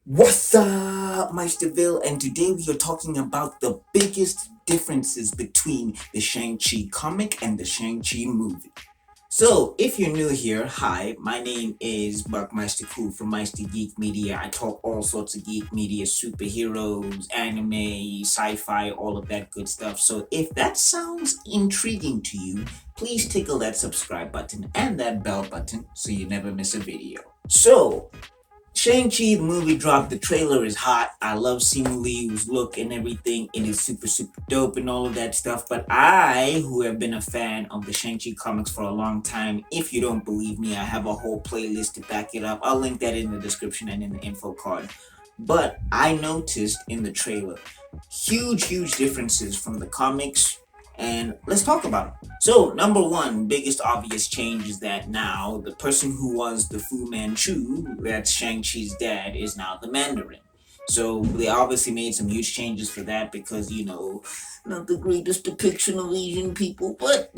What's up, Meisterville? And today we are talking about the biggest differences between the Shang-Chi comic and the Shang-Chi movie. So, if you're new here, hi, my name is Buckmeister Cool from Meister Geek Media. I talk all sorts of geek media, superheroes, anime, sci-fi, all of that good stuff. So, if that sounds intriguing to you, please tickle that subscribe button and that bell button so you never miss a video. So, Shang-Chi, the movie dropped. The trailer is hot. I love Simu Liu's look and everything. It is super, super dope and all of that stuff. But I, who have been a fan of the Shang-Chi comics for a long time, if you don't believe me, I have a whole playlist to back it up. I'll link that in the description and in the info card. But I noticed in the trailer huge, huge differences from the comics, and let's talk about it. So, number one, biggest obvious change is that now the person who was the Fu Manchu, that's Shang-Chi's dad, is now the Mandarin. So they obviously made some huge changes for that because not the greatest depiction of Asian people, but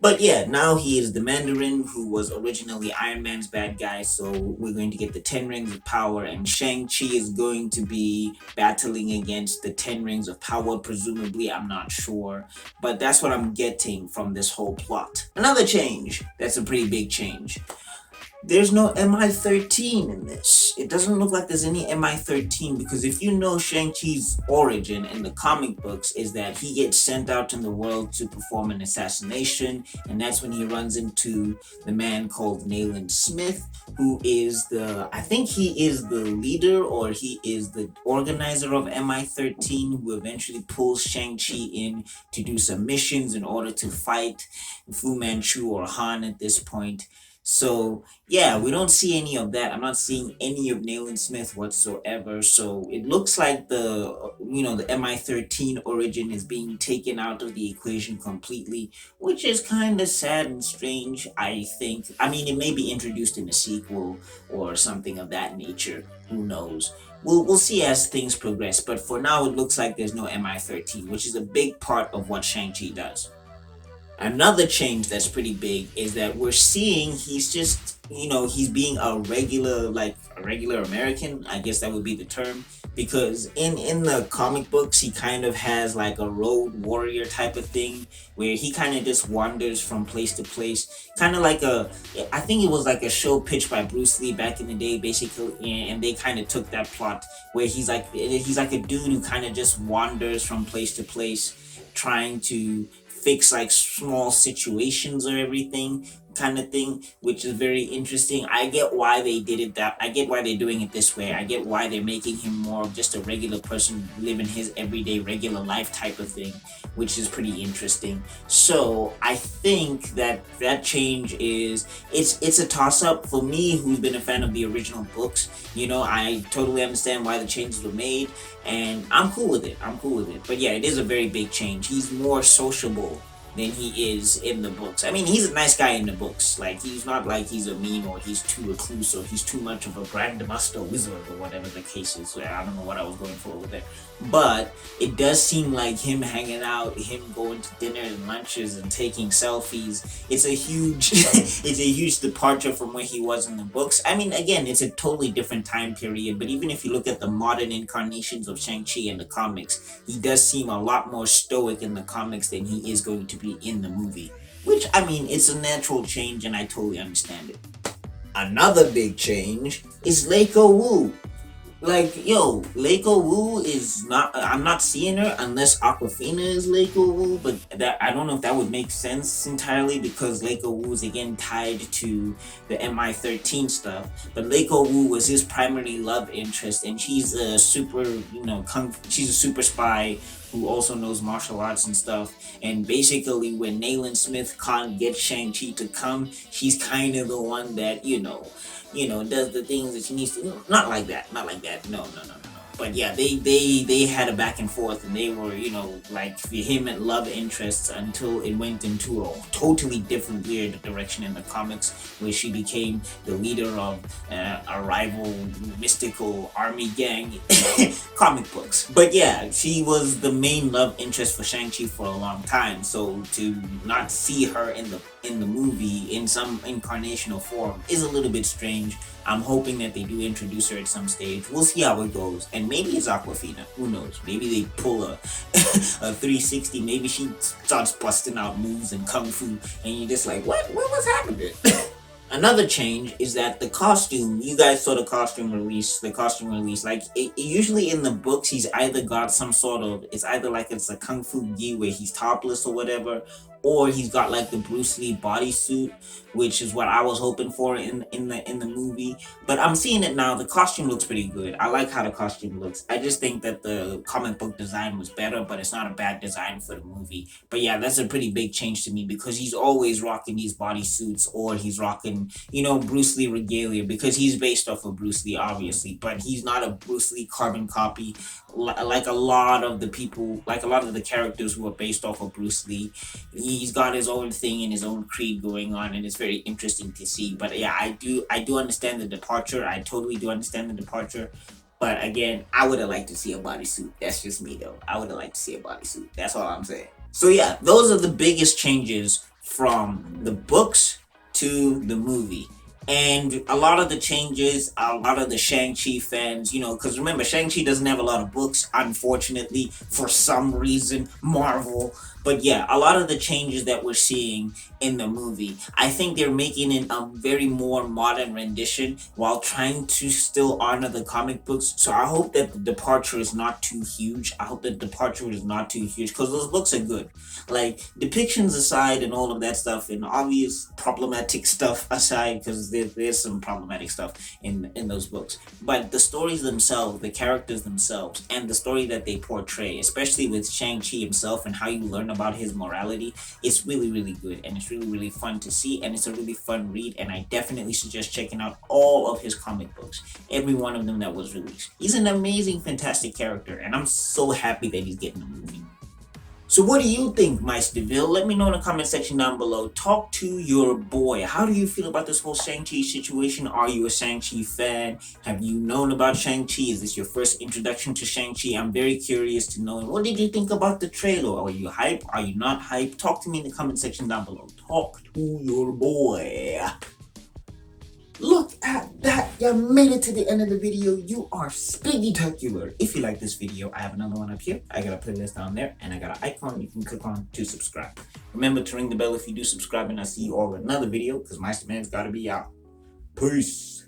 but yeah, now he is the Mandarin who was originally Iron Man's bad guy. So we're going to get the 10 Rings of Power, and Shang-Chi is going to be battling against the 10 Rings of Power, presumably. I'm not sure. But that's what I'm getting from this whole plot. Another change that's a pretty big change. There's no MI13 in this. It doesn't look like there's any MI13 because if you know Shang-Chi's origin in the comic books is that he gets sent out in the world to perform an assassination, and that's when he runs into the man called Nayland Smith, who is I think he is the leader or he is the organizer of MI13, who eventually pulls Shang-Chi in to do some missions in order to fight Fu Manchu or Han at this point. So yeah, we don't see any of that. I'm not seeing any of Nayland Smith whatsoever. So it looks like the MI13 origin is being taken out of the equation completely, which is kind of sad and strange. I think. I mean, it may be introduced in a sequel or something of that nature. Who knows? We'll see as things progress. But for now, it looks like there's no MI13, which is a big part of what Shang-Chi does. Another change that's pretty big is that we're seeing he's just he's being a regular American. I guess that would be the term, because in the comic books he kind of has like a road warrior type of thing where he kind of just wanders from place to place, kind of like I think it was like a show pitched by Bruce Lee back in the day, basically, and they kind of took that plot where he's like a dude who kind of just wanders from place to place trying to fix like small situations or everything kind of thing, which is very interesting. I get why they did it that I get why they're doing it this way. I get why they're making him more of just a regular person living his everyday regular life type of thing, which is pretty interesting. So I think that change is it's a toss up for me, who's been a fan of the original books. I totally understand why the changes were made, and I'm cool with it. But yeah, it is a very big change. He's more sociable than he is in the books. I mean, he's a nice guy in the books. Like, he's not like he's a mean or he's too recluse or he's too much of a grandmaster wizard or whatever the case is. I don't know what I was going for with it. But it does seem like him hanging out, him going to dinner and lunches and taking selfies. It's a huge, it's a huge departure from where he was in the books. I mean, again, it's a totally different time period. But even if you look at the modern incarnations of Shang-Chi in the comics, he does seem a lot more stoic in the comics than he is going to be in the movie. Which, I mean, it's a natural change and I totally understand it. Another big change is LEIKO Wu. Like, yo, LEIKO Wu is not. I'm not seeing her unless Aquafina is LEIKO Wu, but that I don't know if that would make sense entirely because LEIKO Wu is again tied to the MI13 stuff. But LEIKO Wu was his primary love interest, and she's a super, she's a super spy who also knows martial arts and stuff. And basically, when Nayland Smith can't get Shang-Chi to come, she's kind of the one that does the things that she needs to. Not like that. Not like that. No, no, no, no, no. But yeah, they had a back and forth, and they were like him and love interests until it went into a totally different weird direction in the comics, where she became the leader of a rival mystical army gang. Comic books. But yeah, she was the main love interest for Shang-Chi for a long time. So to not see her in the movie in some incarnational form is a little bit strange. I'm hoping that they do introduce her at some stage. We'll see how it goes. And maybe it's Aquafina. Who knows? Maybe they pull a a 360. Maybe she starts busting out moves and kung fu, and you're just like, what was happening? Another change is that the costume, you guys saw the costume release, like usually in the books, he's either got some sort of, it's either like it's a kung fu gi where he's topless or whatever, or he's got like the Bruce Lee bodysuit, which is what I was hoping for in the movie. But I'm seeing it now. The costume looks pretty good. I like how the costume looks. I just think that the comic book design was better, but it's not a bad design for the movie. But yeah, that's a pretty big change to me because he's always rocking these bodysuits, or he's rocking, Bruce Lee regalia, because he's based off of Bruce Lee, obviously, but he's not a Bruce Lee carbon copy like a lot of the people, like a lot of the characters who are based off of Bruce Lee. He's got his own thing and his own creed going on, and it's very interesting to see. But yeah, I do understand the departure. I totally do understand the departure. But again, I would have liked to see a bodysuit. That's just me though. I would have liked to see a bodysuit. That's all I'm saying. So yeah, those are the biggest changes from the books to the movie. And a lot of the changes, a lot of the Shang-Chi fans, because remember, Shang-Chi doesn't have a lot of books, unfortunately, for some reason, Marvel. But yeah, a lot of the changes that we're seeing in the movie, I think they're making it a very more modern rendition while trying to still honor the comic books. So I hope that the departure is not too huge. I hope that the departure is not too huge because those books are good. Like, depictions aside and all of that stuff, and obvious problematic stuff aside, because there's some problematic stuff in those books, but the stories themselves, the characters themselves, and the story that they portray, especially with Shang-Chi himself and how you learn about his morality, it's really, really good, and it's really, really fun to see, and it's a really fun read, and I definitely suggest checking out all of his comic books, every one of them that was released. He's an amazing, fantastic character, and I'm so happy that he's getting a movie. So what do you think, Meisterville? Let me know in the comment section down below. Talk to your boy. How do you feel about this whole Shang-Chi situation? Are you a Shang-Chi fan? Have you known about Shang-Chi? Is this your first introduction to Shang-Chi? I'm very curious to know. And what did you think about the trailer? Are you hype? Are you not hype? Talk to me in the comment section down below. Talk to your boy. Look at that! You made it to the end of the video. You are spectacular. If you like this video, I have another one up here. I got a playlist down there, and I got an icon you can click on to subscribe. Remember to ring the bell if you do subscribe, and I'll see you all in another video, because Meisterman's got to be out. Peace.